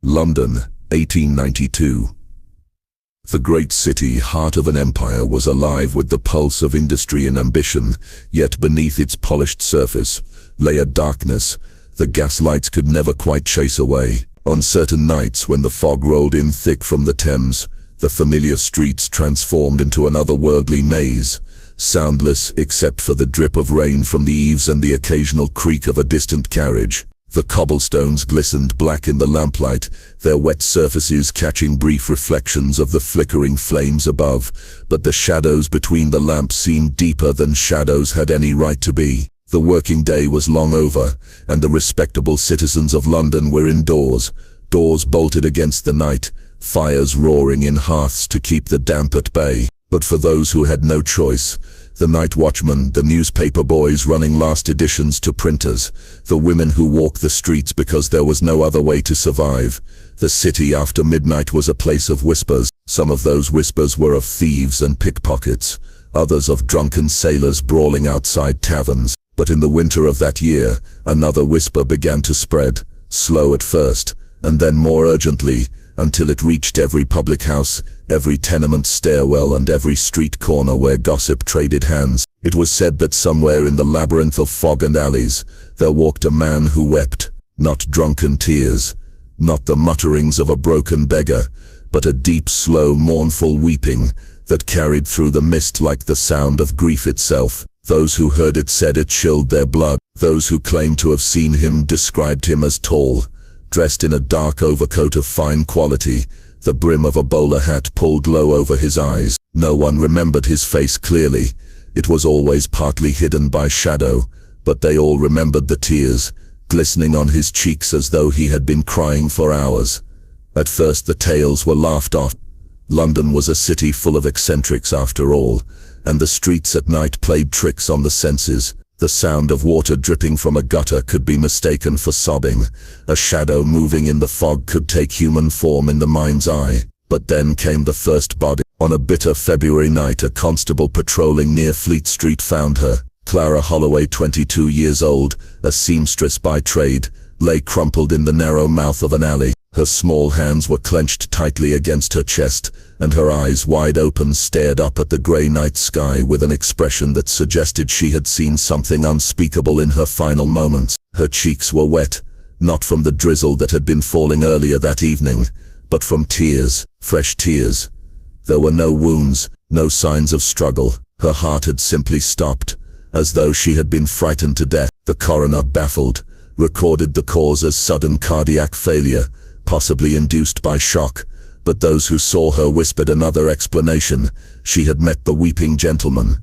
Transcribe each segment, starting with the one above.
London, 1892. The great city, heart of an empire, was alive with the pulse of industry and ambition, yet beneath its polished surface lay a darkness the gaslights could never quite chase away. On certain nights when the fog rolled in thick from the Thames, the familiar streets transformed into an otherworldly maze, soundless except for the drip of rain from the eaves and the occasional creak of a distant carriage. The cobblestones glistened black in the lamplight, their wet surfaces catching brief reflections of the flickering flames above, but the shadows between the lamps seemed deeper than shadows had any right to be. The working day was long over, and the respectable citizens of London were indoors, doors bolted against the night, fires roaring in hearths to keep the damp at bay. But for those who had no choice, the night watchmen, the newspaper boys running last editions to printers, the women who walked the streets because there was no other way to survive, the city after midnight was a place of whispers. Some of those whispers were of thieves and pickpockets, others of drunken sailors brawling outside taverns. But in the winter of that year, another whisper began to spread, slow at first, and then more urgently, until it reached every public house, every tenement stairwell, and every street corner where gossip traded hands. It was said that somewhere in the labyrinth of fog and alleys, there walked a man who wept, not drunken tears, not the mutterings of a broken beggar, but a deep, slow, mournful weeping that carried through the mist like the sound of grief itself. Those who heard it said it chilled their blood. Those who claimed to have seen him described him as tall, dressed in a dark overcoat of fine quality, the brim of a bowler hat pulled low over his eyes. No one remembered his face clearly. It was always partly hidden by shadow, but they all remembered the tears, glistening on his cheeks as though he had been crying for hours. At first the tales were laughed off. London was a city full of eccentrics after all, and the streets at night played tricks on the senses. The sound of water dripping from a gutter could be mistaken for sobbing. A shadow moving in the fog could take human form in the mind's eye. But then came the first body. On a bitter February night, a constable patrolling near Fleet Street found her. Clara Holloway, 22 years old, a seamstress by trade, lay crumpled in the narrow mouth of an alley. Her small hands were clenched tightly against her chest, and her eyes, wide open, stared up at the grey night sky with an expression that suggested she had seen something unspeakable in her final moments. Her cheeks were wet, not from the drizzle that had been falling earlier that evening, but from tears, fresh tears. There were no wounds, no signs of struggle. Her heart had simply stopped, as though she had been frightened to death. The coroner, baffled, recorded the cause as sudden cardiac failure, possibly induced by shock, but those who saw her whispered another explanation. She had met the weeping gentleman.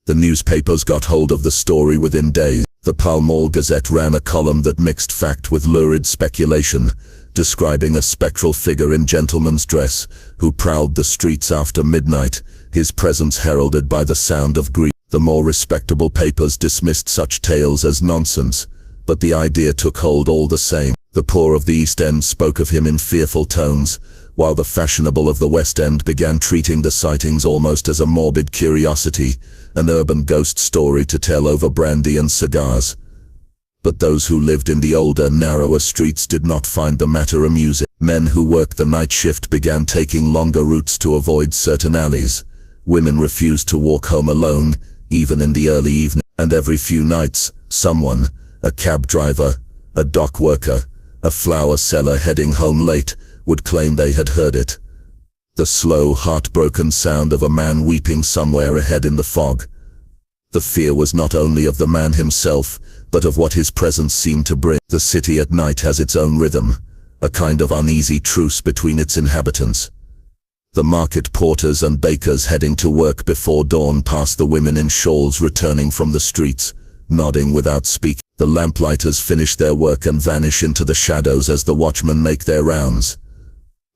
The newspapers got hold of the story within days. The Pall Mall Gazette ran a column that mixed fact with lurid speculation, describing a spectral figure in gentleman's dress who prowled the streets after midnight, his presence heralded by the sound of grief. The more respectable papers dismissed such tales as nonsense, but the idea took hold all the same. The poor of the East End spoke of him in fearful tones, while the fashionable of the West End began treating the sightings almost as a morbid curiosity, an urban ghost story to tell over brandy and cigars. But those who lived in the older, narrower streets did not find the matter amusing. Men who worked the night shift began taking longer routes to avoid certain alleys. Women refused to walk home alone, even in the early evening, and every few nights, someone, a cab driver, a dock worker, a flower seller heading home late, would claim they had heard it. The slow, heartbroken sound of a man weeping somewhere ahead in the fog. The fear was not only of the man himself, but of what his presence seemed to bring. The city at night has its own rhythm, a kind of uneasy truce between its inhabitants. The market porters and bakers heading to work before dawn pass the women in shawls returning from the streets, nodding without speaking. The lamplighters finish their work and vanish into the shadows as the watchmen make their rounds.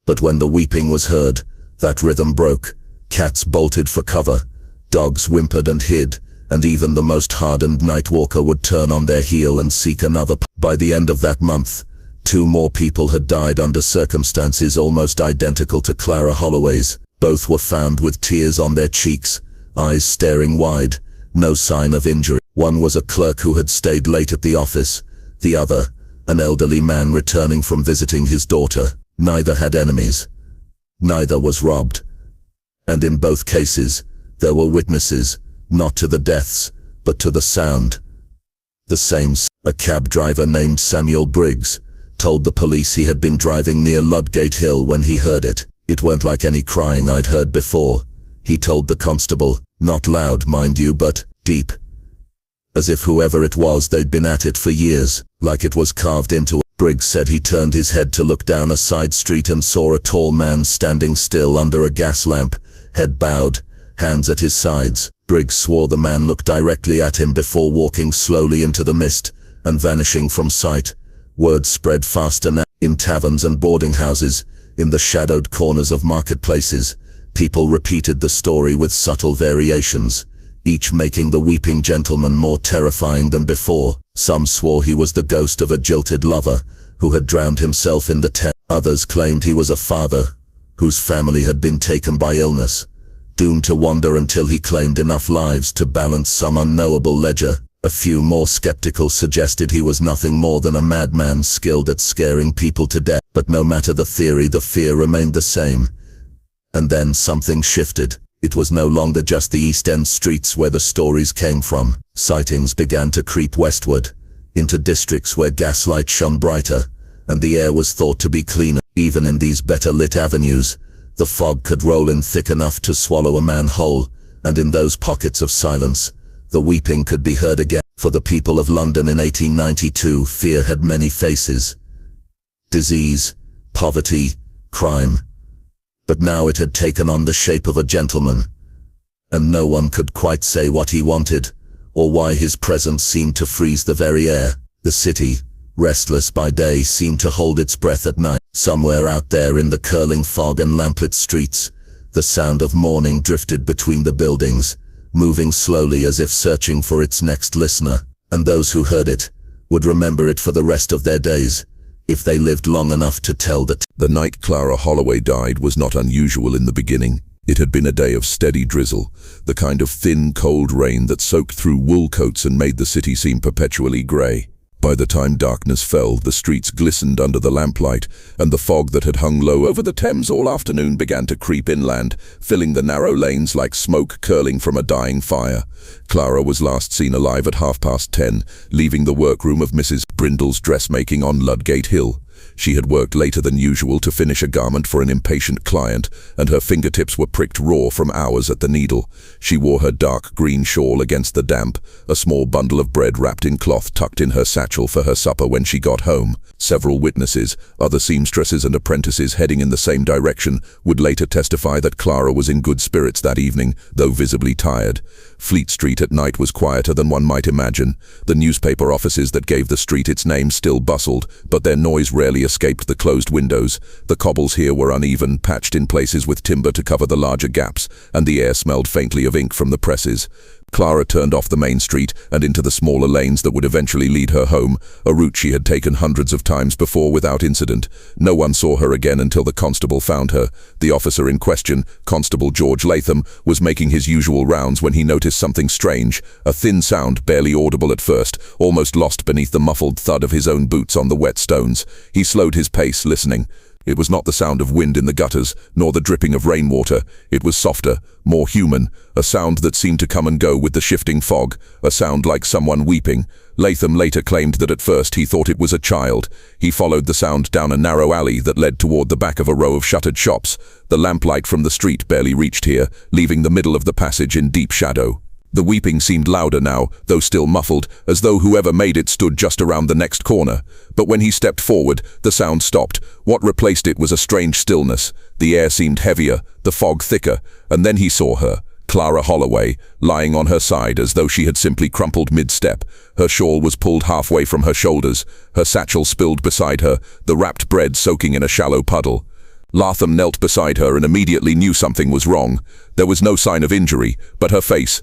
But when the weeping was heard, that rhythm broke. Cats bolted for cover, dogs whimpered and hid, and even the most hardened night walker would turn on their heel and seek another. By the end of that month, 2 more people had died under circumstances almost identical to Clara Holloway's. Both were found with tears on their cheeks, eyes staring wide, no sign of injury. One was a clerk who had stayed late at the office, the other, an elderly man returning from visiting his daughter. Neither had enemies. Neither was robbed. And in both cases, there were witnesses, not to the deaths, but to the sound. The same. A cab driver named Samuel Briggs told the police he had been driving near Ludgate Hill when he heard it. It weren't like any crying I'd heard before, he told the constable. Not loud, mind you, but deep. As if whoever it was, they'd been at it for years, like it was carved into it. Briggs said he turned his head to look down a side street and saw a tall man standing still under a gas lamp, head bowed, hands at his sides. Briggs swore the man looked directly at him before walking slowly into the mist and vanishing from sight. Word spread faster now. In taverns and boarding houses, in the shadowed corners of marketplaces, people repeated the story with subtle variations, each making the weeping gentleman more terrifying than before. Some swore he was the ghost of a jilted lover who had drowned himself in the Thames. Others claimed he was a father whose family had been taken by illness, doomed to wander until he claimed enough lives to balance some unknowable ledger. A few more skeptical suggested he was nothing more than a madman skilled at scaring people to death. But no matter the theory, the fear remained the same. And then something shifted. It was no longer just the East End streets where the stories came from. Sightings began to creep westward, into districts where gaslight shone brighter, and the air was thought to be cleaner. Even in these better-lit avenues, the fog could roll in thick enough to swallow a man whole, and in those pockets of silence, the weeping could be heard again. For the people of London in 1892, fear had many faces. Disease, poverty, crime. But now it had taken on the shape of a gentleman, and no one could quite say what he wanted, or why his presence seemed to freeze the very air. The city, restless by day, seemed to hold its breath at night. Somewhere out there in the curling fog and lamplit streets, the sound of mourning drifted between the buildings, moving slowly as if searching for its next listener, and those who heard it would remember it for the rest of their days, if they lived long enough to tell the The night Clara Holloway died was not unusual in the beginning. It had been a day of steady drizzle, the kind of thin, cold rain that soaked through wool coats and made the city seem perpetually grey. By the time darkness fell, the streets glistened under the lamplight, and the fog that had hung low over the Thames all afternoon began to creep inland, filling the narrow lanes like smoke curling from a dying fire. Clara was last seen alive at 10:30, leaving the workroom of Mrs. Brindle's dressmaking on Ludgate Hill. She had worked later than usual to finish a garment for an impatient client, and her fingertips were pricked raw from hours at the needle. She wore her dark green shawl against the damp, a small bundle of bread wrapped in cloth tucked in her satchel for her supper when she got home. Several witnesses, other seamstresses and apprentices heading in the same direction, would later testify that Clara was in good spirits that evening, though visibly tired. Fleet Street at night was quieter than one might imagine. The newspaper offices that gave the street its name still bustled, but their noise rarely escaped the closed windows. The cobbles here were uneven, patched in places with timber to cover the larger gaps, and the air smelled faintly of ink from the presses. Clara turned off the main street and into the smaller lanes that would eventually lead her home, a route she had taken hundreds of times before without incident. No one saw her again until the constable found her. The officer in question, Constable George Latham, was making his usual rounds when he noticed something strange, a thin sound, barely audible at first, almost lost beneath the muffled thud of his own boots on the wet stones. He slowed his pace, listening. It was not the sound of wind in the gutters, nor the dripping of rainwater. It was softer, more human, a sound that seemed to come and go with the shifting fog, a sound like someone weeping. Latham later claimed that at first he thought it was a child. He followed the sound down a narrow alley that led toward the back of a row of shuttered shops. The lamplight from the street barely reached here, leaving the middle of the passage in deep shadow. The weeping seemed louder now, though still muffled, as though whoever made it stood just around the next corner. But when he stepped forward, the sound stopped. What replaced it was a strange stillness. The air seemed heavier, the fog thicker, and then he saw her, Clara Holloway, lying on her side as though she had simply crumpled mid-step. Her shawl was pulled halfway from her shoulders, her satchel spilled beside her, the wrapped bread soaking in a shallow puddle. Latham knelt beside her and immediately knew something was wrong. There was no sign of injury, but her face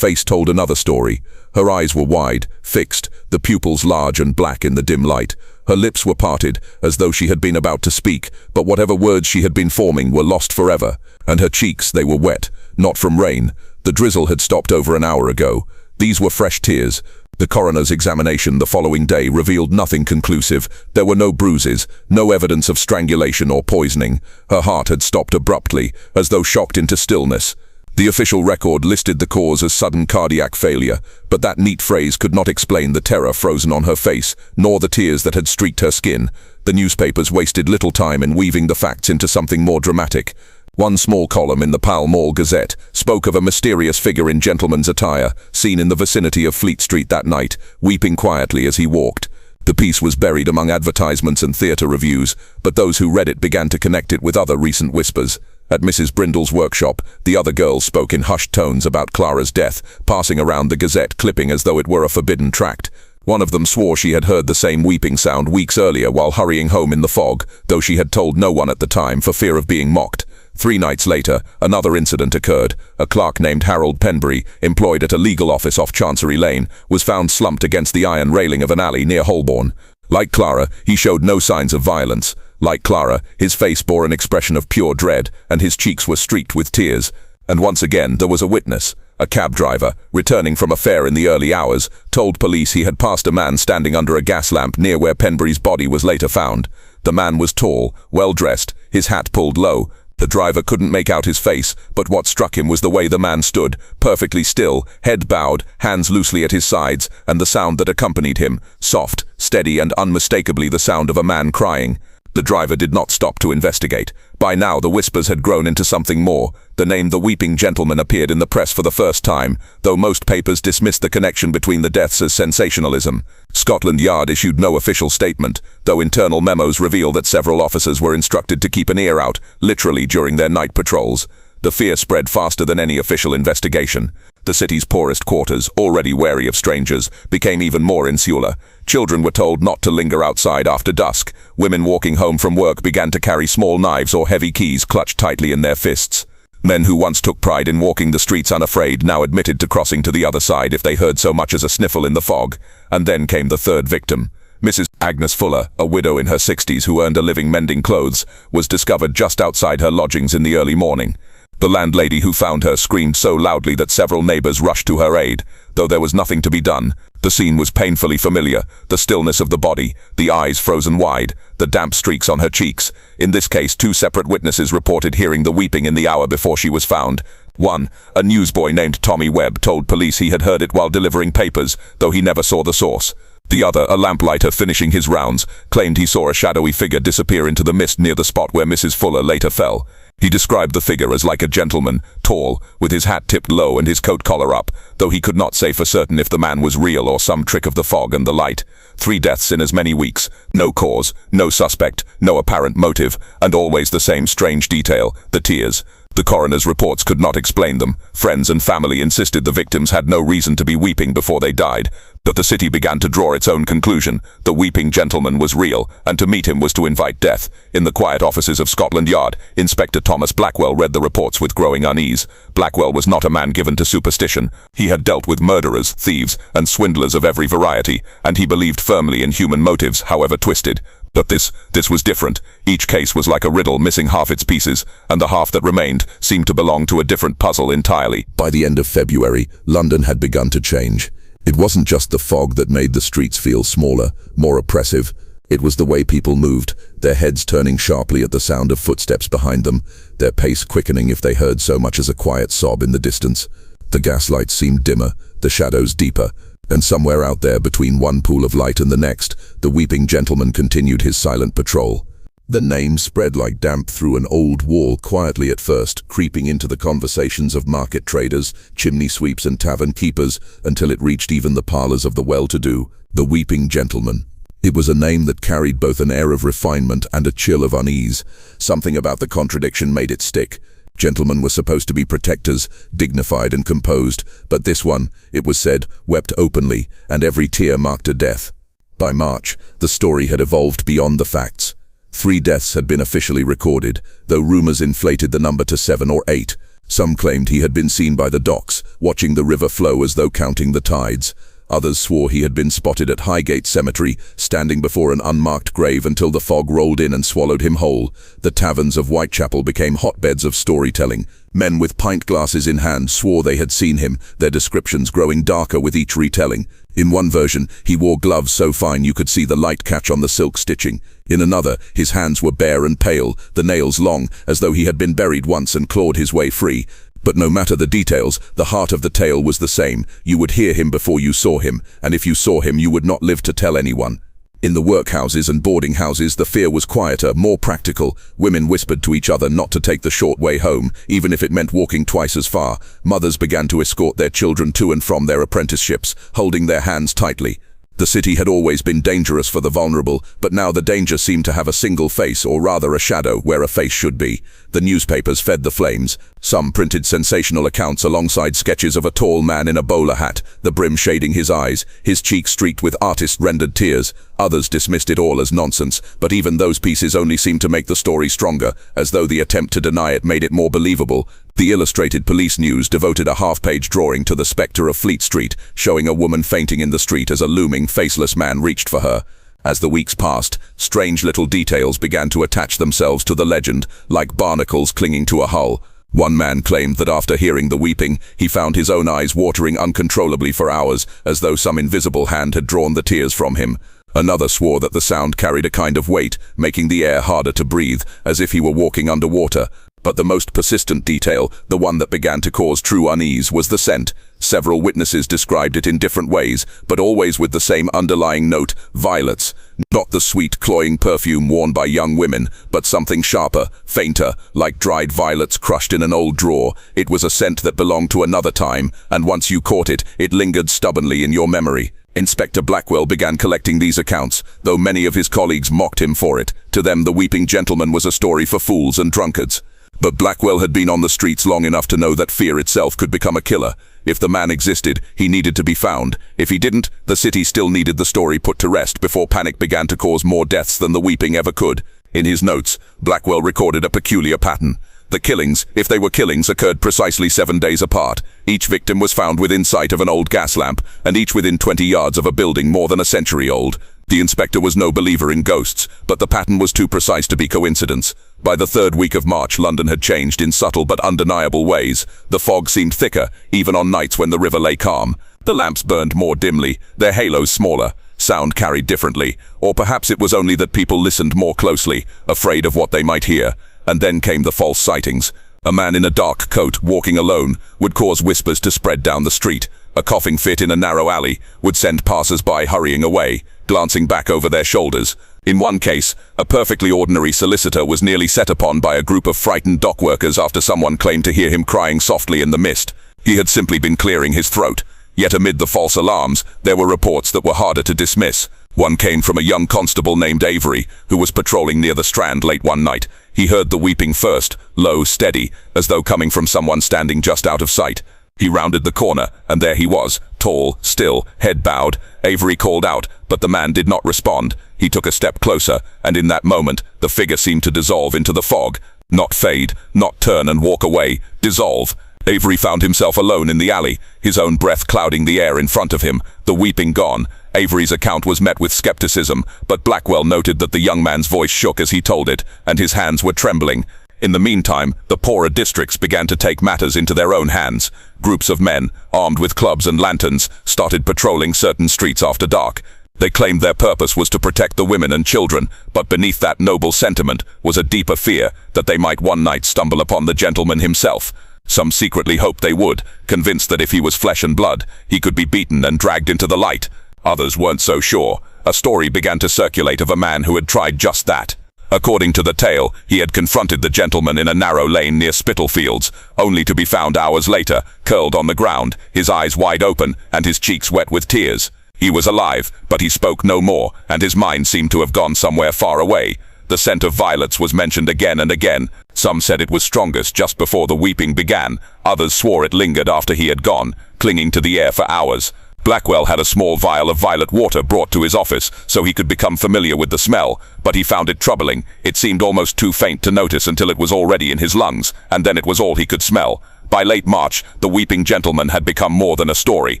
told another story. Her eyes were wide, fixed, the pupils large and black in the dim light. Her lips were parted, as though she had been about to speak, but whatever words she had been forming were lost forever. And her cheeks, they were wet, not from rain. The drizzle had stopped over an hour ago. These were fresh tears. The coroner's examination the following day revealed nothing conclusive. There were no bruises, no evidence of strangulation or poisoning. Her heart had stopped abruptly, as though shocked into stillness. The official record listed the cause as sudden cardiac failure, but that neat phrase could not explain the terror frozen on her face, nor the tears that had streaked her skin. The newspapers wasted little time in weaving the facts into something more dramatic. One small column in the Pall Mall Gazette spoke of a mysterious figure in gentleman's attire, seen in the vicinity of Fleet Street that night, weeping quietly as he walked. The piece was buried among advertisements and theatre reviews, but those who read it began to connect it with other recent whispers. At Mrs. Brindle's workshop, the other girls spoke in hushed tones about Clara's death, passing around the Gazette clipping as though it were a forbidden tract. One of them swore she had heard the same weeping sound weeks earlier while hurrying home in the fog, though she had told no one at the time for fear of being mocked. 3 nights later, another incident occurred. A clerk named Harold Penbury, employed at a legal office off Chancery Lane, was found slumped against the iron railing of an alley near Holborn. Like Clara, he showed no signs of violence. Like Clara, his face bore an expression of pure dread, and his cheeks were streaked with tears. And once again there was a witness. A cab driver, returning from a fair in the early hours, told police he had passed a man standing under a gas lamp near where Penbury's body was later found. The man was tall, well-dressed, his hat pulled low. The driver couldn't make out his face, but what struck him was the way the man stood, perfectly still, head bowed, hands loosely at his sides, and the sound that accompanied him, soft, steady, and unmistakably the sound of a man crying. The driver did not stop to investigate. By now the whispers had grown into something more. The name The Weeping Gentleman appeared in the press for the first time, though most papers dismissed the connection between the deaths as sensationalism. Scotland Yard issued no official statement, though internal memos reveal that several officers were instructed to keep an ear out, literally during their night patrols. The fear spread faster than any official investigation. The city's poorest quarters, already wary of strangers, became even more insular. Children were told not to linger outside after dusk. Women walking home from work began to carry small knives or heavy keys clutched tightly in their fists. Men who once took pride in walking the streets unafraid now admitted to crossing to the other side if they heard so much as a sniffle in the fog. And then came the third victim. Mrs. Agnes Fuller, a widow in her 60s who earned a living mending clothes, was discovered just outside her lodgings in the early morning. The landlady who found her screamed so loudly that several neighbors rushed to her aid. Though there was nothing to be done, the scene was painfully familiar. The stillness of the body, the eyes frozen wide, the damp streaks on her cheeks. In this case, 2 separate witnesses reported hearing the weeping in the hour before she was found. One, a newsboy named Tommy Webb, told police he had heard it while delivering papers, though he never saw the source. The other, a lamplighter finishing his rounds, claimed he saw a shadowy figure disappear into the mist near the spot where Mrs. Fuller later fell. He described the figure as like a gentleman, tall, with his hat tipped low and his coat collar up, though he could not say for certain if the man was real or some trick of the fog and the light. 3 deaths in as many weeks, no cause, no suspect, no apparent motive, and always the same strange detail, the tears. The coroner's reports could not explain them. Friends and family insisted the victims had no reason to be weeping before they died. But the city began to draw its own conclusion. The weeping gentleman was real, and to meet him was to invite death. In the quiet offices of Scotland Yard, Inspector Thomas Blackwell read the reports with growing unease. Blackwell was not a man given to superstition. He had dealt with murderers, thieves, and swindlers of every variety, and he believed firmly in human motives, however twisted. But this was different. Each case was like a riddle missing half its pieces, and the half that remained seemed to belong to a different puzzle entirely. By the end of February, London had begun to change. It wasn't just the fog that made the streets feel smaller, more oppressive. It was the way people moved, their heads turning sharply at the sound of footsteps behind them, their pace quickening if they heard so much as a quiet sob in the distance. The gaslights seemed dimmer, the shadows deeper, and somewhere out there between one pool of light and the next, the weeping gentleman continued his silent patrol. The name spread like damp through an old wall quietly at first, creeping into the conversations of market traders, chimney sweeps and tavern keepers, until it reached even the parlors of the well-to-do, the weeping gentleman. It was a name that carried both an air of refinement and a chill of unease. Something about the contradiction made it stick. Gentlemen were supposed to be protectors, dignified and composed, but this one, it was said, wept openly, and every tear marked a death. By March, the story had evolved beyond the facts. 3 deaths had been officially recorded, though rumors inflated the number to 7 or 8. Some claimed he had been seen by the docks, watching the river flow as though counting the tides. Others swore he had been spotted at Highgate Cemetery, standing before an unmarked grave until the fog rolled in and swallowed him whole. The taverns of Whitechapel became hotbeds of storytelling. Men with pint glasses in hand swore they had seen him, their descriptions growing darker with each retelling. In one version, he wore gloves so fine you could see the light catch on the silk stitching. In another, his hands were bare and pale, the nails long, as though he had been buried once and clawed his way free. But no matter the details, the heart of the tale was the same. You would hear him before you saw him, and if you saw him, you would not live to tell anyone. In the workhouses and boarding houses, the fear was quieter, more practical. Women whispered to each other not to take the short way home, even if it meant walking twice as far. Mothers began to escort their children to and from their apprenticeships, holding their hands tightly. The city had always been dangerous for the vulnerable, but now the danger seemed to have a single face, or rather a shadow, where a face should be. The newspapers fed the flames. Some printed sensational accounts alongside sketches of a tall man in a bowler hat, the brim shading his eyes, his cheeks streaked with artist-rendered tears. Others dismissed it all as nonsense, but even those pieces only seemed to make the story stronger, as though the attempt to deny it made it more believable. The Illustrated Police News devoted a half-page drawing to the spectre of Fleet Street, showing a woman fainting in the street as a looming, faceless man reached for her. As the weeks passed, strange little details began to attach themselves to the legend, like barnacles clinging to a hull. One man claimed that after hearing the weeping, he found his own eyes watering uncontrollably for hours, as though some invisible hand had drawn the tears from him. Another swore that the sound carried a kind of weight, making the air harder to breathe, as if he were walking underwater. But the most persistent detail, the one that began to cause true unease, was the scent. Several witnesses described it in different ways, but always with the same underlying note: violets. Not the sweet, cloying perfume worn by young women, but something sharper, fainter, like dried violets crushed in an old drawer. It was a scent that belonged to another time, and once you caught it, it lingered stubbornly in your memory. Inspector Blackwell began collecting these accounts, though many of his colleagues mocked him for it. To them, the weeping gentleman was a story for fools and drunkards. But Blackwell had been on the streets long enough to know that fear itself could become a killer. If the man existed, he needed to be found. If he didn't, the city still needed the story put to rest before panic began to cause more deaths than the weeping ever could. In his notes, Blackwell recorded a peculiar pattern. The killings, if they were killings, occurred precisely 7 days apart. Each victim was found within sight of an old gas lamp, and each within 20 yards of a building more than a century old. The inspector was no believer in ghosts, but the pattern was too precise to be coincidence. By the third week of March, London had changed in subtle but undeniable ways. The fog seemed thicker, even on nights when the river lay calm. The lamps burned more dimly, their halos smaller. Sound carried differently, or perhaps it was only that people listened more closely, afraid of what they might hear. And then came the false sightings. A man in a dark coat, walking alone, would cause whispers to spread down the street. A coughing fit in a narrow alley would send passers-by hurrying away, glancing back over their shoulders. In one case, a perfectly ordinary solicitor was nearly set upon by a group of frightened dock workers after someone claimed to hear him crying softly in the mist. He had simply been clearing his throat. Yet amid the false alarms, there were reports that were harder to dismiss. One came from a young constable named Avery, who was patrolling near the Strand late one night. He heard the weeping first, low, steady, as though coming from someone standing just out of sight. He rounded the corner, and there he was, tall, still, head bowed. Avery called out, but the man did not respond. He took a step closer, and in that moment, the figure seemed to dissolve into the fog. Not fade, not turn and walk away, dissolve. Avery found himself alone in the alley, his own breath clouding the air in front of him, the weeping gone. Avery's account was met with skepticism, but Blackwell noted that the young man's voice shook as he told it, and his hands were trembling. In the meantime, the poorer districts began to take matters into their own hands. Groups of men, armed with clubs and lanterns, started patrolling certain streets after dark. They claimed their purpose was to protect the women and children, but beneath that noble sentiment was a deeper fear that they might one night stumble upon the gentleman himself. Some secretly hoped they would, convinced that if he was flesh and blood, he could be beaten and dragged into the light. Others weren't so sure. A story began to circulate of a man who had tried just that. According to the tale, he had confronted the gentleman in a narrow lane near Spitalfields, only to be found hours later, curled on the ground, his eyes wide open and his cheeks wet with tears. He was alive, but he spoke no more, and his mind seemed to have gone somewhere far away. The scent of violets was mentioned again and again. Some said it was strongest just before the weeping began. Others swore it lingered after he had gone, clinging to the air for hours. Blackwell had a small vial of violet water brought to his office so he could become familiar with the smell, but he found it troubling. It seemed almost too faint to notice until it was already in his lungs, and then it was all he could smell. By late March, the weeping gentleman had become more than a story.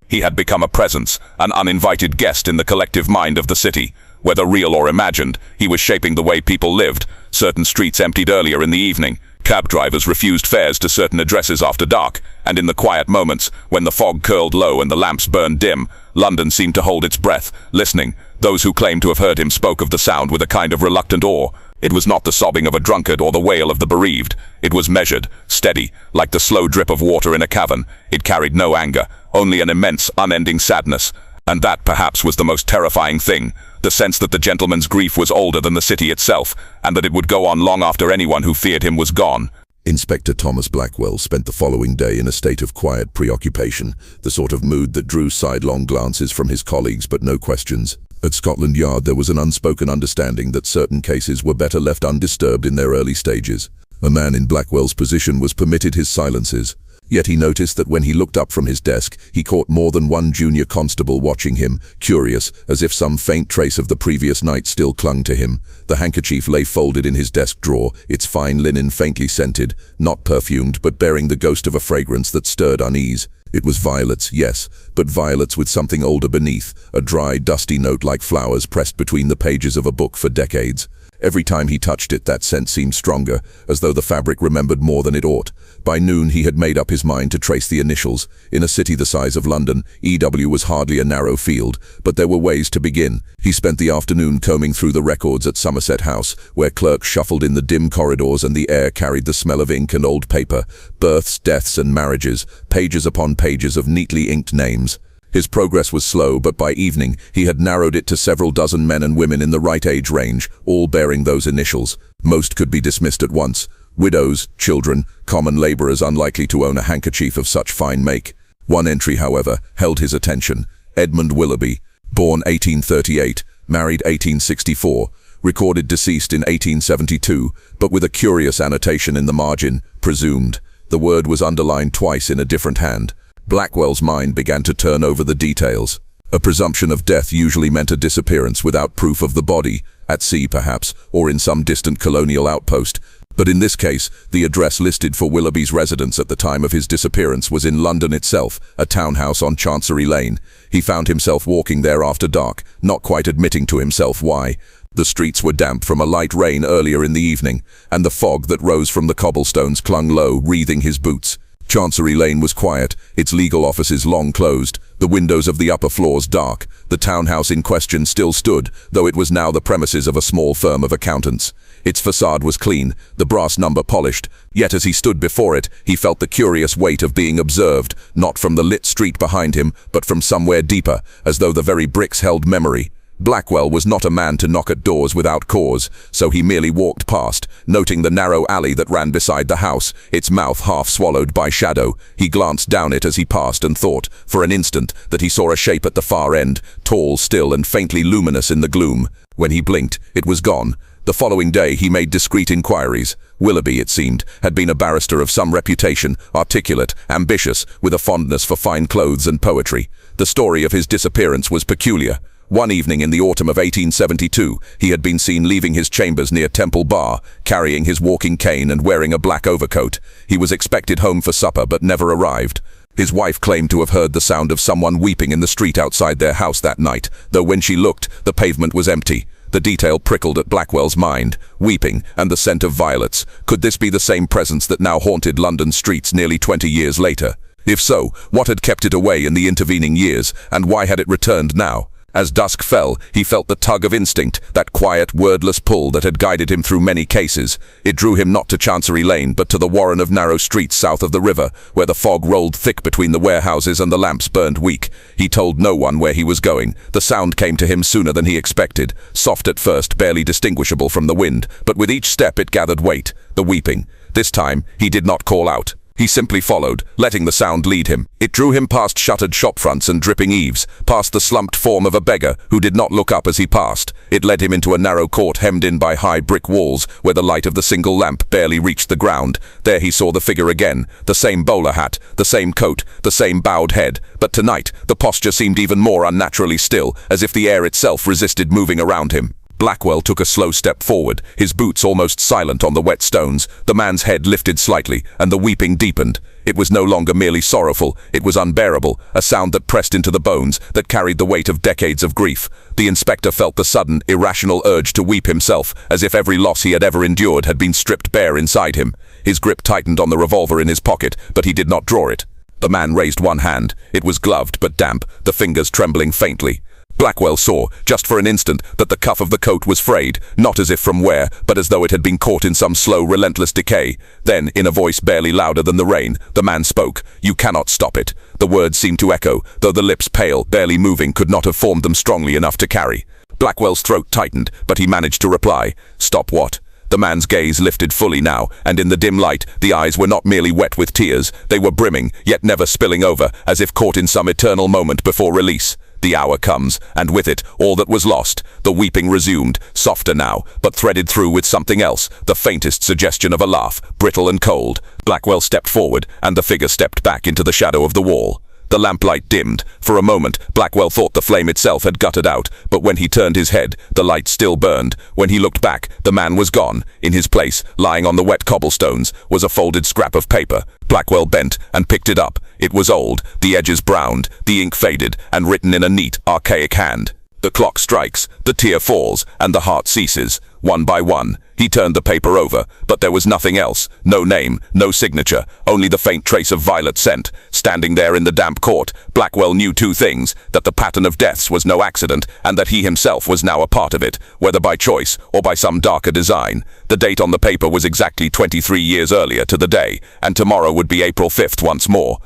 He had become a presence, an uninvited guest in the collective mind of the city. Whether real or imagined, he was shaping the way people lived. Certain streets emptied earlier in the evening. cab drivers refused fares to certain addresses after dark, and in the quiet moments, when the fog curled low and the lamps burned dim, London seemed to hold its breath, listening. Those who claimed to have heard him spoke of the sound with a kind of reluctant awe. It was not the sobbing of a drunkard or the wail of the bereaved. It was measured, steady, like the slow drip of water in a cavern. It carried no anger, only an immense, unending sadness. And that, perhaps, was the most terrifying thing, the sense that the gentleman's grief was older than the city itself, and that it would go on long after anyone who feared him was gone. Inspector Thomas Blackwell spent the following day in a state of quiet preoccupation, the sort of mood that drew sidelong glances from his colleagues but no questions. At Scotland Yard there was an unspoken understanding that certain cases were better left undisturbed in their early stages. A man in Blackwell's position was permitted his silences. Yet he noticed that when he looked up from his desk, he caught more than one junior constable watching him, curious, as if some faint trace of the previous night still clung to him. The handkerchief lay folded in his desk drawer, its fine linen faintly scented, not perfumed, but bearing the ghost of a fragrance that stirred unease. It was violets, yes, but violets with something older beneath, a dry, dusty note like flowers pressed between the pages of a book for decades. Every time he touched it, that scent seemed stronger, as though the fabric remembered more than it ought. By noon, he had made up his mind to trace the initials. In a city the size of London, EW was hardly a narrow field, but there were ways to begin. He spent the afternoon combing through the records at Somerset House, where clerks shuffled in the dim corridors and the air carried the smell of ink and old paper. Births, deaths, and marriages, pages upon pages of neatly inked names. His progress was slow, but by evening he had narrowed it to several dozen men and women in the right age range, all bearing those initials. Most could be dismissed at once. Widows, children, common labourers unlikely to own a handkerchief of such fine make. One entry, however, held his attention. Edmund Willoughby, born 1838, married 1864, recorded deceased in 1872, but with a curious annotation in the margin, presumed. The word was underlined twice in a different hand. Blackwell's mind began to turn over the details. A presumption of death usually meant a disappearance without proof of the body, at sea perhaps, or in some distant colonial outpost. But in this case, the address listed for Willoughby's residence at the time of his disappearance was in London itself, a townhouse on Chancery Lane. He found himself walking there after dark, not quite admitting to himself why. The streets were damp from a light rain earlier in the evening, and the fog that rose from the cobblestones clung low, wreathing his boots. Chancery Lane was quiet, its legal offices long closed, the windows of the upper floors dark. The townhouse in question still stood, though it was now the premises of a small firm of accountants. Its facade was clean, the brass number polished, yet as he stood before it, he felt the curious weight of being observed, not from the lit street behind him, but from somewhere deeper, as though the very bricks held memory. Blackwell was not a man to knock at doors without cause, so he merely walked past, noting the narrow alley that ran beside the house, its mouth half swallowed by shadow. He glanced down it as he passed and thought, for an instant, that he saw a shape at the far end, tall, still, and faintly luminous in the gloom. When he blinked, it was gone. The following day he made discreet inquiries. Willoughby, it seemed, had been a barrister of some reputation, articulate, ambitious, with a fondness for fine clothes and poetry. The story of his disappearance was peculiar. One evening in the autumn of 1872, he had been seen leaving his chambers near Temple Bar, carrying his walking cane and wearing a black overcoat. He was expected home for supper but never arrived. His wife claimed to have heard the sound of someone weeping in the street outside their house that night, though when she looked, the pavement was empty. The detail prickled at Blackwell's mind. Weeping, and the scent of violets. Could this be the same presence that now haunted London streets nearly 20 years later? If so, what had kept it away in the intervening years, and why had it returned now? As dusk fell, he felt the tug of instinct, that quiet, wordless pull that had guided him through many cases. It drew him not to Chancery Lane, but to the warren of narrow streets south of the river, where the fog rolled thick between the warehouses and the lamps burned weak. He told no one where he was going. The sound came to him sooner than he expected, soft at first, barely distinguishable from the wind, but with each step it gathered weight. The weeping. This time, he did not call out. He simply followed, letting the sound lead him. It drew him past shuttered shop fronts and dripping eaves, past the slumped form of a beggar who did not look up as he passed. It led him into a narrow court hemmed in by high brick walls, where the light of the single lamp barely reached the ground. There he saw the figure again, the same bowler hat, the same coat, the same bowed head. But tonight, the posture seemed even more unnaturally still, as if the air itself resisted moving around him. Blackwell took a slow step forward, his boots almost silent on the wet stones. The man's head lifted slightly, and the weeping deepened. It was no longer merely sorrowful, it was unbearable, a sound that pressed into the bones, that carried the weight of decades of grief. The inspector felt the sudden, irrational urge to weep himself, as if every loss he had ever endured had been stripped bare inside him. His grip tightened on the revolver in his pocket, but he did not draw it. The man raised one hand. It was gloved but damp, the fingers trembling faintly. Blackwell saw, just for an instant, that the cuff of the coat was frayed, not as if from wear, but as though it had been caught in some slow, relentless decay. Then, in a voice barely louder than the rain, the man spoke. "You cannot stop it." The words seemed to echo, though the lips, pale, barely moving, could not have formed them strongly enough to carry. Blackwell's throat tightened, but he managed to reply. "Stop what?" The man's gaze lifted fully now, and in the dim light, the eyes were not merely wet with tears. They were brimming, yet never spilling over, as if caught in some eternal moment before release. The hour comes, and with it, all that was lost. The weeping resumed, softer now, but threaded through with something else, the faintest suggestion of a laugh, brittle and cold. Blackwell stepped forward, and the figure stepped back into the shadow of the wall. The lamplight dimmed. For a moment, Blackwell thought the flame itself had guttered out, but when he turned his head, the light still burned. When he looked back, the man was gone. In his place, lying on the wet cobblestones, was a folded scrap of paper. Blackwell bent and picked it up. It was old, the edges browned, the ink faded, and written in a neat, archaic hand. The clock strikes, the tear falls, and the heart ceases. One by one, he turned the paper over, but there was nothing else. No name, no signature, only the faint trace of violet scent. Standing there in the damp court, Blackwell knew two things: that the pattern of deaths was no accident, and that he himself was now a part of it, whether by choice or by some darker design. The date on the paper was exactly 23 years earlier to the day, and tomorrow would be April 5th once more.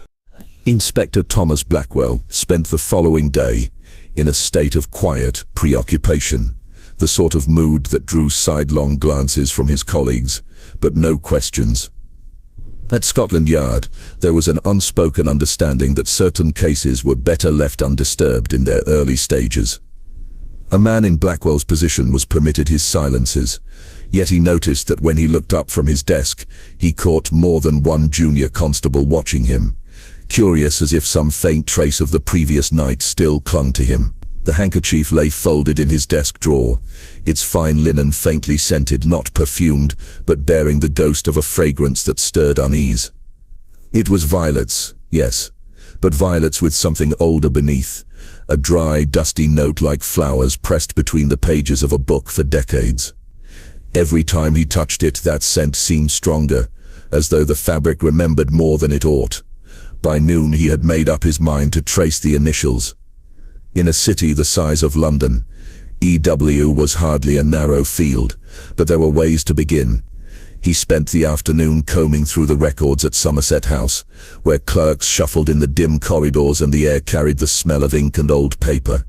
Inspector Thomas Blackwell spent the following day in a state of quiet preoccupation, the sort of mood that drew sidelong glances from his colleagues, but no questions. At Scotland Yard, there was an unspoken understanding that certain cases were better left undisturbed in their early stages. A man in Blackwell's position was permitted his silences, yet he noticed that when he looked up from his desk, he caught more than one junior constable watching him, curious as if some faint trace of the previous night still clung to him. The handkerchief lay folded in his desk drawer, its fine linen faintly scented, not perfumed, but bearing the ghost of a fragrance that stirred unease. It was violets, yes, but violets with something older beneath, a dry, dusty note like flowers pressed between the pages of a book for decades. Every time he touched it, that scent seemed stronger, as though the fabric remembered more than it ought. By noon he had made up his mind to trace the initials. In a city the size of London, EW was hardly a narrow field, but there were ways to begin. He spent the afternoon combing through the records at Somerset House, where clerks shuffled in the dim corridors and the air carried the smell of ink and old paper.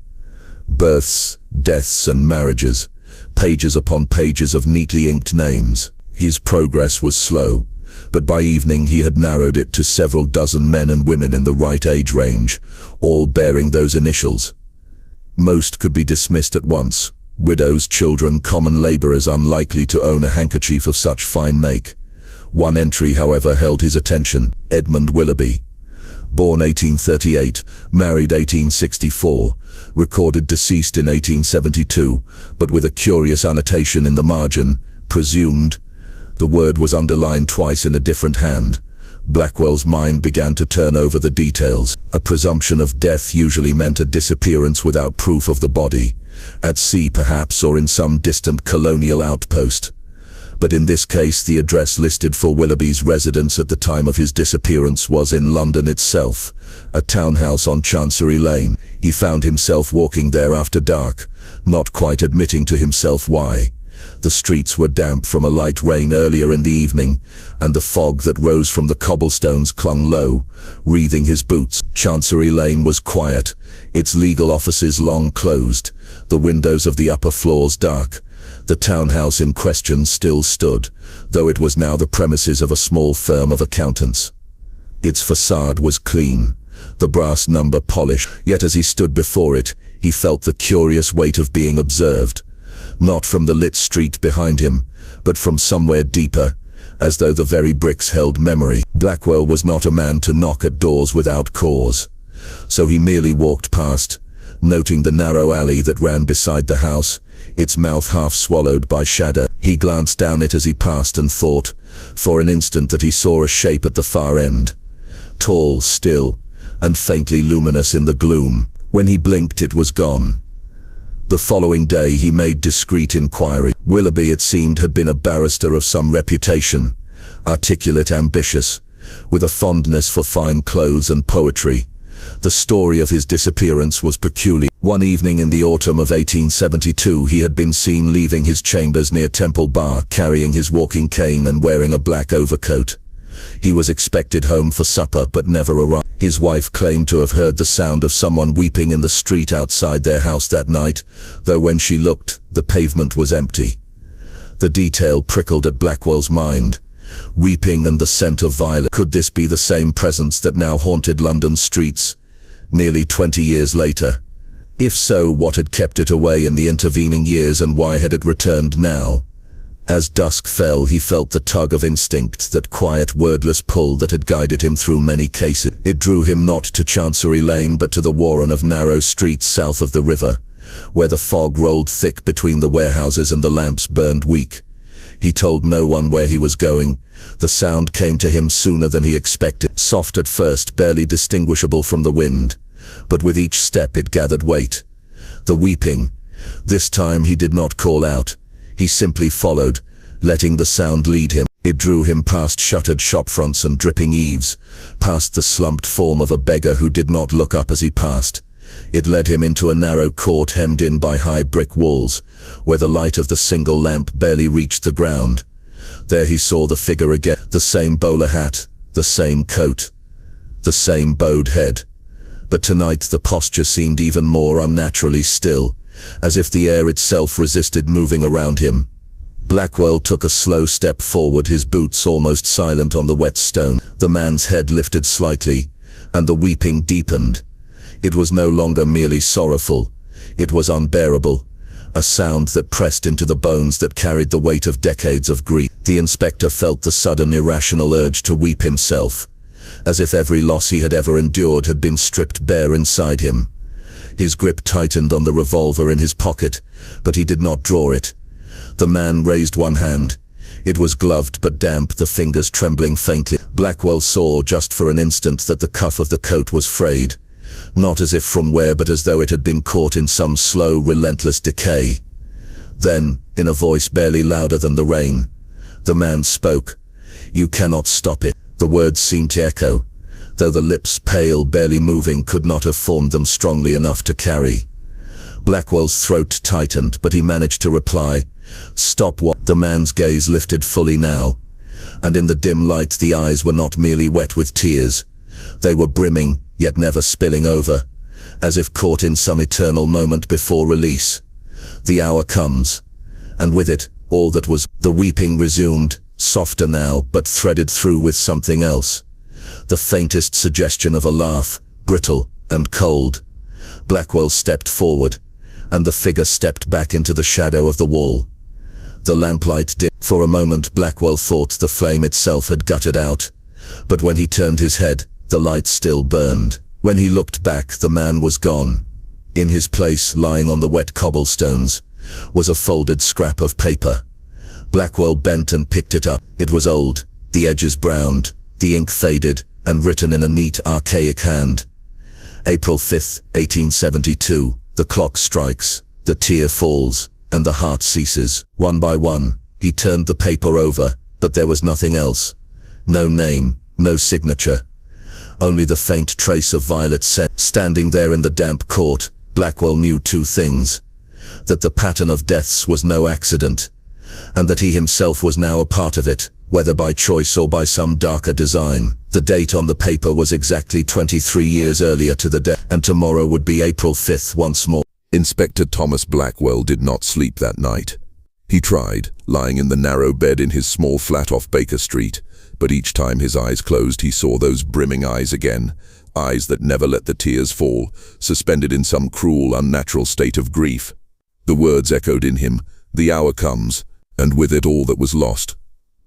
Births, deaths and marriages, pages upon pages of neatly inked names. His progress was slow, but by evening he had narrowed it to several dozen men and women in the right age range, all bearing those initials. Most could be dismissed at once: widows, children, common labourers unlikely to own a handkerchief of such fine make. One entry, however, held his attention: Edmund Willoughby. Born 1838, married 1864, recorded deceased in 1872, but with a curious annotation in the margin, presumed. The word was underlined twice in a different hand. Blackwell's mind began to turn over the details. A presumption of death usually meant a disappearance without proof of the body, at sea perhaps, or in some distant colonial outpost. But in this case, the address listed for Willoughby's residence at the time of his disappearance was in London itself, a townhouse on Chancery Lane. He found himself walking there after dark, not quite admitting to himself why. The streets were damp from a light rain earlier in the evening, and the fog that rose from the cobblestones clung low, wreathing his boots. Chancery Lane was quiet, its legal offices long closed, the windows of the upper floors dark. The townhouse in question still stood, though it was now the premises of a small firm of accountants. Its facade was clean, the brass number polished, yet as he stood before it, he felt the curious weight of being observed. Not from the lit street behind him, but from somewhere deeper, as though the very bricks held memory. Blackwell was not a man to knock at doors without cause, so he merely walked past, noting the narrow alley that ran beside the house, its mouth half swallowed by shadow. He glanced down it as he passed and thought, for an instant, that he saw a shape at the far end, tall, still, and faintly luminous in the gloom. When he blinked, it was gone. The following day he made discreet inquiry. Willoughby, it seemed, had been a barrister of some reputation, articulate, ambitious, with a fondness for fine clothes and poetry. The story of his disappearance was peculiar. One evening in the autumn of 1872 he had been seen leaving his chambers near Temple Bar, carrying his walking cane and wearing a black overcoat. He was expected home for supper but never arrived. His wife claimed to have heard the sound of someone weeping in the street outside their house that night, though when she looked, the pavement was empty. The detail prickled at Blackwell's mind. Weeping and the scent of violet. Could this be the same presence that now haunted London streets, nearly 20 years later? If so, what had kept it away in the intervening years, and why had it returned now? As dusk fell, he felt the tug of instinct, that quiet, wordless pull that had guided him through many cases. It drew him not to Chancery Lane but to the warren of narrow streets south of the river, where the fog rolled thick between the warehouses and the lamps burned weak. He told no one where he was going. The sound came to him sooner than he expected. Soft at first, barely distinguishable from the wind, but with each step it gathered weight. The weeping. This time he did not call out. He simply followed, letting the sound lead him. It drew him past shuttered shop fronts and dripping eaves, past the slumped form of a beggar who did not look up as he passed. It led him into a narrow court hemmed in by high brick walls, where the light of the single lamp barely reached the ground. There he saw the figure again, the same bowler hat, the same coat, the same bowed head. But tonight the posture seemed even more unnaturally still, as if the air itself resisted moving around him. Blackwell took a slow step forward, his boots almost silent on the wet stone. The man's head lifted slightly, and the weeping deepened. It was no longer merely sorrowful, it was unbearable, a sound that pressed into the bones, that carried the weight of decades of grief. The inspector felt the sudden irrational urge to weep himself, as if every loss he had ever endured had been stripped bare inside him. His grip tightened on the revolver in his pocket, but he did not draw it. The man raised one hand. It was gloved but damp, the fingers trembling faintly. Blackwell saw just for an instant that the cuff of the coat was frayed, not as if from wear but as though it had been caught in some slow, relentless decay. Then, in a voice barely louder than the rain, the man spoke. "You cannot stop it." The words seemed to echo, though the lips, pale, barely moving, could not have formed them strongly enough to carry. Blackwell's throat tightened, but he managed to reply, "Stop what?" The man's gaze lifted fully now, and in the dim light the eyes were not merely wet with tears. They were brimming, yet never spilling over, as if caught in some eternal moment before release. The hour comes, and with it, all that was. The weeping resumed, softer now, but threaded through with something else. The faintest suggestion of a laugh, brittle and cold. Blackwell stepped forward, and the figure stepped back into the shadow of the wall. The lamplight dimmed. For a moment Blackwell thought the flame itself had guttered out, but when he turned his head, the light still burned. When he looked back, the man was gone. In his place, lying on the wet cobblestones, was a folded scrap of paper. Blackwell bent and picked it up. It was old, the edges browned, the ink faded, and written in a neat, archaic hand. April 5th, 1872. The clock strikes, the tear falls, and the heart ceases. One by one, he turned the paper over, but there was nothing else. No name, no signature. Only the faint trace of violet scent. Standing there in the damp court, Blackwell knew two things: that the pattern of deaths was no accident, and that he himself was now a part of it, whether by choice or by some darker design. The date on the paper was exactly 23 years earlier to the day, and tomorrow would be April 5th once more. Inspector Thomas Blackwell did not sleep that night. He tried, lying in the narrow bed in his small flat off Baker Street, but each time his eyes closed he saw those brimming eyes again, eyes that never let the tears fall, suspended in some cruel, unnatural state of grief. The words echoed in him, "The hour comes," and with it all that was lost.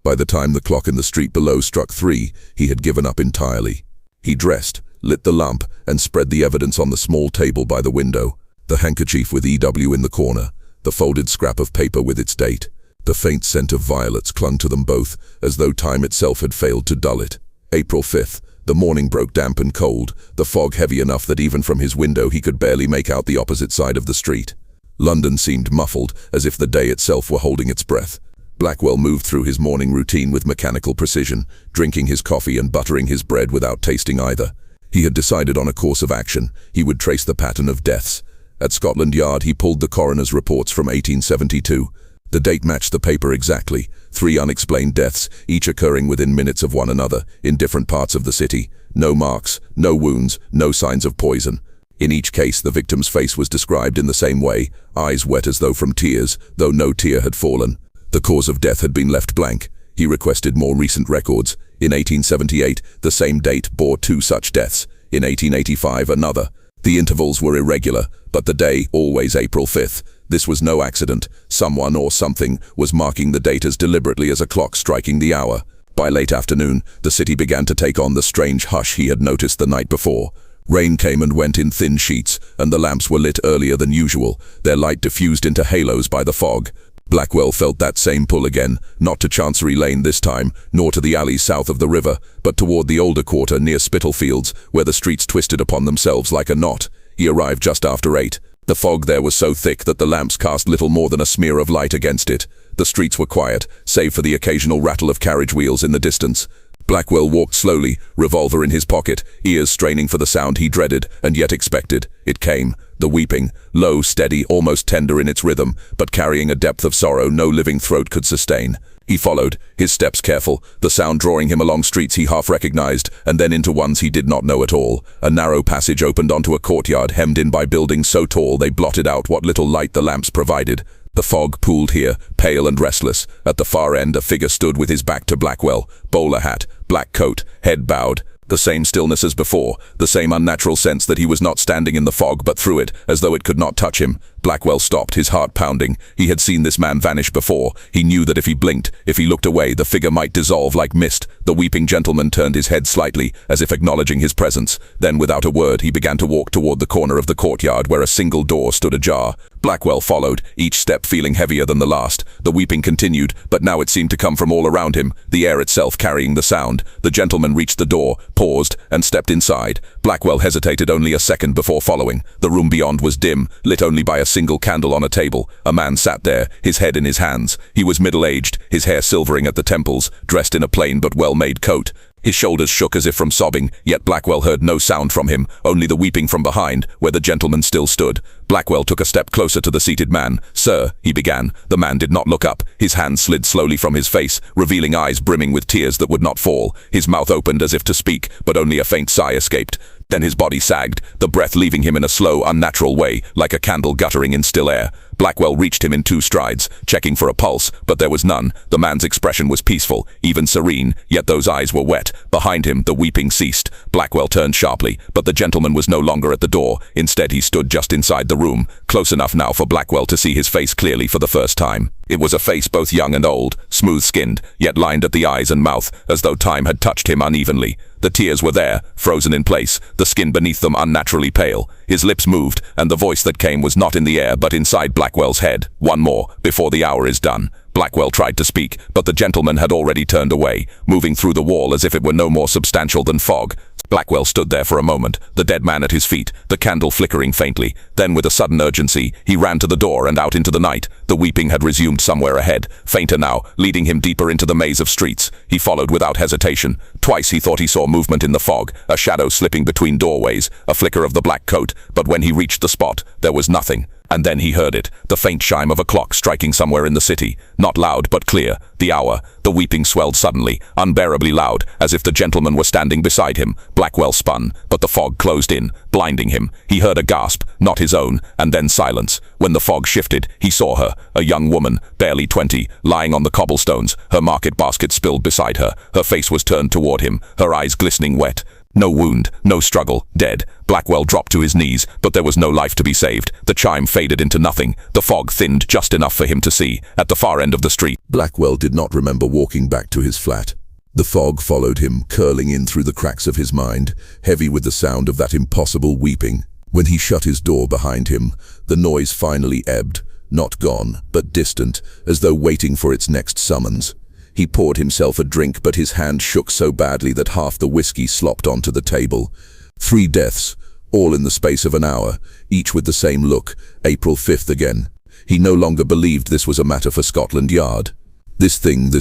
By the time the clock in the street below struck 3, he had given up entirely. He dressed, lit the lamp, and spread the evidence on the small table by the window. The handkerchief with EW in the corner, the folded scrap of paper with its date. The faint scent of violets clung to them both, as though time itself had failed to dull it. April 5th. The morning broke damp and cold, the fog heavy enough that even from his window he could barely make out the opposite side of the street. London seemed muffled, as if the day itself were holding its breath. Blackwell moved through his morning routine with mechanical precision, drinking his coffee and buttering his bread without tasting either. He had decided on a course of action. He would trace the pattern of deaths. At Scotland Yard, he pulled the coroner's reports from 1872. The date matched the paper exactly. 3 unexplained deaths, each occurring within minutes of one another, in different parts of the city. No marks, no wounds, no signs of poison. In each case, the victim's face was described in the same way, eyes wet as though from tears, though no tear had fallen. The cause of death had been left blank. He requested more recent records. In 1878, the same date bore 2 such deaths. In 1885, another. The intervals were irregular, but the day, always April 5th. This was no accident. Someone or something was marking the date as deliberately as a clock striking the hour. By late afternoon, the city began to take on the strange hush he had noticed the night before. Rain came and went in thin sheets, and the lamps were lit earlier than usual, their light diffused into halos by the fog. Blackwell felt that same pull again, not to Chancery Lane this time, nor to the alleys south of the river, but toward the older quarter near Spitalfields, where the streets twisted upon themselves like a knot. He arrived just after 8. The fog there was so thick that the lamps cast little more than a smear of light against it. The streets were quiet, save for the occasional rattle of carriage wheels in the distance. Blackwell walked slowly, revolver in his pocket, ears straining for the sound he dreaded and yet expected. It came, the weeping, low, steady, almost tender in its rhythm, but carrying a depth of sorrow no living throat could sustain. He followed, his steps careful, the sound drawing him along streets he half recognized, and then into ones he did not know at all. A narrow passage opened onto a courtyard hemmed in by buildings so tall they blotted out what little light the lamps provided. The fog pooled here, pale and restless. At the far end, a figure stood with his back to Blackwell, bowler hat, black coat, head bowed. The same stillness as before, the same unnatural sense that he was not standing in the fog but through it, as though it could not touch him. Blackwell stopped, his heart pounding. He had seen this man vanish before. He knew that if he blinked, if he looked away, the figure might dissolve like mist. The weeping gentleman turned his head slightly, as if acknowledging his presence. Then, without a word, he began to walk toward the corner of the courtyard where a single door stood ajar. Blackwell followed, each step feeling heavier than the last. The weeping continued, but now it seemed to come from all around him, the air itself carrying the sound. The gentleman reached the door, paused, and stepped inside. Blackwell hesitated only a second before following. The room beyond was dim, lit only by a single candle on a table. A man sat there, his head in his hands. He was middle-aged, his hair silvering at the temples, dressed in a plain but well-made coat. His shoulders shook as if from sobbing, yet Blackwell heard no sound from him, only the weeping from behind, where the gentleman still stood. Blackwell took a step closer to the seated man. "Sir," he began. The man did not look up. His hand slid slowly from his face, revealing eyes brimming with tears that would not fall. His mouth opened as if to speak, but only a faint sigh escaped. Then his body sagged, the breath leaving him in a slow, unnatural way, like a candle guttering in still air. Blackwell reached him in 2 strides, checking for a pulse, but there was none. The man's expression was peaceful, even serene, yet those eyes were wet. Behind him, the weeping ceased. Blackwell turned sharply, but the gentleman was no longer at the door. Instead, he stood just inside the room, close enough now for Blackwell to see his face clearly for the first time. It was a face both young and old, smooth-skinned, yet lined at the eyes and mouth, as though time had touched him unevenly. The tears were there, frozen in place, the skin beneath them unnaturally pale. His lips moved, and the voice that came was not in the air but inside Blackwell's head. "One more, before the hour is done." Blackwell tried to speak, but the gentleman had already turned away, moving through the wall as if it were no more substantial than fog. Blackwell stood there for a moment, the dead man at his feet, the candle flickering faintly. Then, with a sudden urgency, he ran to the door and out into the night. The weeping had resumed somewhere ahead, fainter now, leading him deeper into the maze of streets. He followed without hesitation. Twice he thought he saw movement in the fog, a shadow slipping between doorways, a flicker of the black coat, but when he reached the spot, there was nothing. And then he heard it, the faint chime of a clock striking somewhere in the city. Not loud, but clear. The hour. The weeping swelled suddenly, unbearably loud, as if the gentleman were standing beside him. Blackwell spun, but the fog closed in, blinding him. He heard a gasp, not his own, and then silence. When the fog shifted, he saw her, a young woman, barely 20, lying on the cobblestones, her market basket spilled beside her. Her face was turned toward him, her eyes glistening wet. No wound, no struggle, dead. Blackwell dropped to his knees, but there was no life to be saved. The chime faded into nothing. The fog thinned just enough for him to see, at the far end of the street. Blackwell did not remember walking back to his flat. The fog followed him, curling in through the cracks of his mind, heavy with the sound of that impossible weeping. When he shut his door behind him, the noise finally ebbed, not gone, but distant, as though waiting for its next summons. He poured himself a drink, but his hand shook so badly that half the whiskey slopped onto the table. 3 deaths, all in the space of an hour, each with the same look, April 5th again. He no longer believed this was a matter for Scotland Yard. This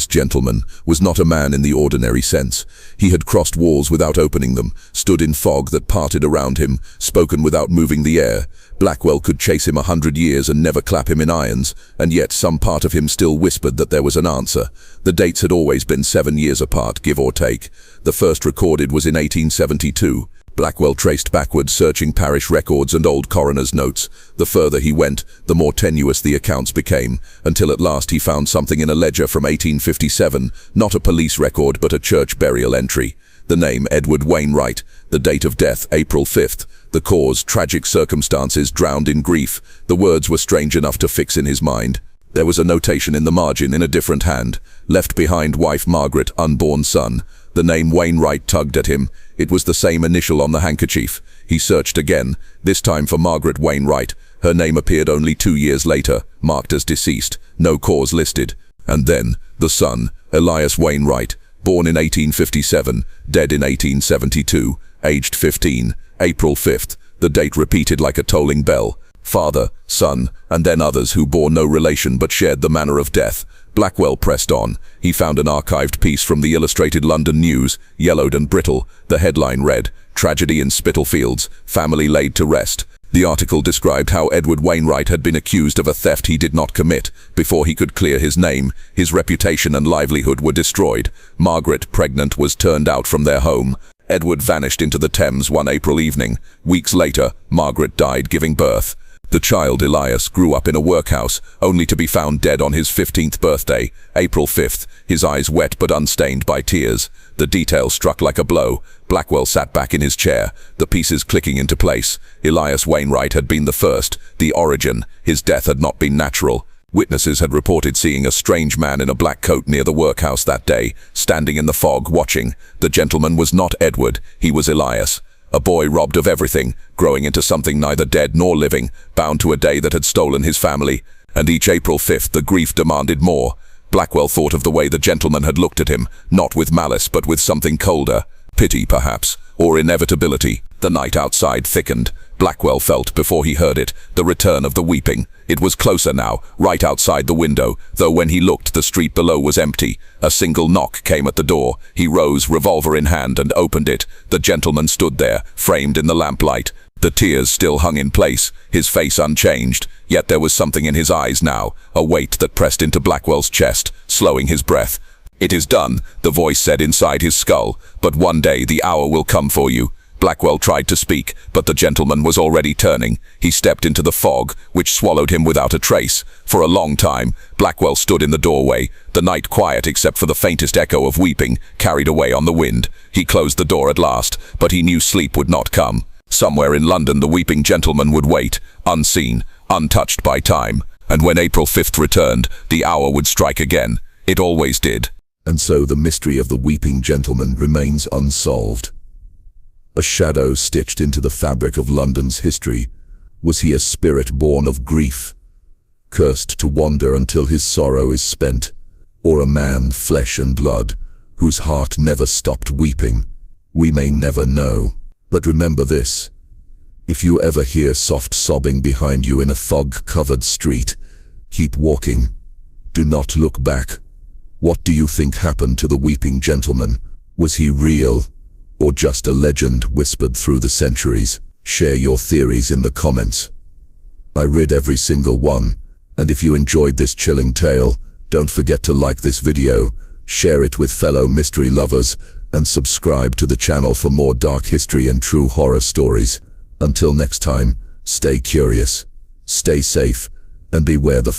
gentleman, was not a man in the ordinary sense. He had crossed walls without opening them, stood in fog that parted around him, spoken without moving the air. Blackwell could chase him 100 years and never clap him in irons, and yet some part of him still whispered that there was an answer. The dates had always been 7 years apart, give or take. The first recorded was in 1872. Blackwell traced backwards, searching parish records and old coroner's notes. The further he went, the more tenuous the accounts became, until at last he found something in a ledger from 1857, not a police record but a church burial entry. The name Edward Wainwright, the date of death April 5th, the cause tragic circumstances, drowned in grief. The words were strange enough to fix in his mind. There was a notation in the margin in a different hand. Left behind wife Margaret, unborn son. The name Wainwright tugged at him. It was the same initial on the handkerchief. He searched again, this time for Margaret Wainwright. Her name appeared only 2 years later, marked as deceased, no cause listed. And then, the son, Elias Wainwright, born in 1857, dead in 1872, aged 15, April 5th, the date repeated like a tolling bell. Father, son, and then others who bore no relation but shared the manner of death. Blackwell pressed on. He found an archived piece from the Illustrated London News, yellowed and brittle. The headline read, "Tragedy in Spitalfields, Family Laid to Rest." The article described how Edward Wainwright had been accused of a theft he did not commit. Before he could clear his name, his reputation and livelihood were destroyed. Margaret, pregnant, was turned out from their home. Edward vanished into the Thames one April evening. Weeks later, Margaret died giving birth. The child, Elias, grew up in a workhouse, only to be found dead on his 15th birthday, April 5th, his eyes wet but unstained by tears. The detail struck like a blow. Blackwell sat back in his chair, the pieces clicking into place. Elias Wainwright had been the first, the origin. His death had not been natural. Witnesses had reported seeing a strange man in a black coat near the workhouse that day, standing in the fog, watching. The gentleman was not Edward, he was Elias. A boy robbed of everything, growing into something neither dead nor living, bound to a day that had stolen his family. And each April 5th the grief demanded more. Blackwell thought of the way the gentleman had looked at him, not with malice but with something colder. Pity, perhaps, or inevitability. The night outside thickened. Blackwell felt, before he heard it, the return of the weeping. It was closer now, right outside the window, though when he looked the street below was empty. A single knock came at the door. He rose, revolver in hand, and opened it. The gentleman stood there, framed in the lamplight. The tears still hung in place, his face unchanged, yet there was something in his eyes now, a weight that pressed into Blackwell's chest, slowing his breath. "It is done," the voice said inside his skull, "but one day the hour will come for you." Blackwell tried to speak, but the gentleman was already turning. He stepped into the fog, which swallowed him without a trace. For a long time, Blackwell stood in the doorway, the night quiet except for the faintest echo of weeping, carried away on the wind. He closed the door at last, but he knew sleep would not come. Somewhere in London the weeping gentleman would wait, unseen, untouched by time. And when April 5th returned, the hour would strike again. It always did. And so the mystery of the weeping gentleman remains unsolved. A shadow stitched into the fabric of London's history. Was he a spirit born of grief, cursed to wander until his sorrow is spent, or a man, flesh and blood, whose heart never stopped weeping? We may never know. But remember this: if you ever hear soft sobbing behind you in a fog-covered street, keep walking. Do not look back. What do you think happened to the weeping gentleman? Was he real, or just a legend whispered through the centuries? Share your theories in the comments. I read every single one, and if you enjoyed this chilling tale, don't forget to like this video, share it with fellow mystery lovers, and subscribe to the channel for more dark history and true horror stories. Until next time, stay curious, stay safe, and beware the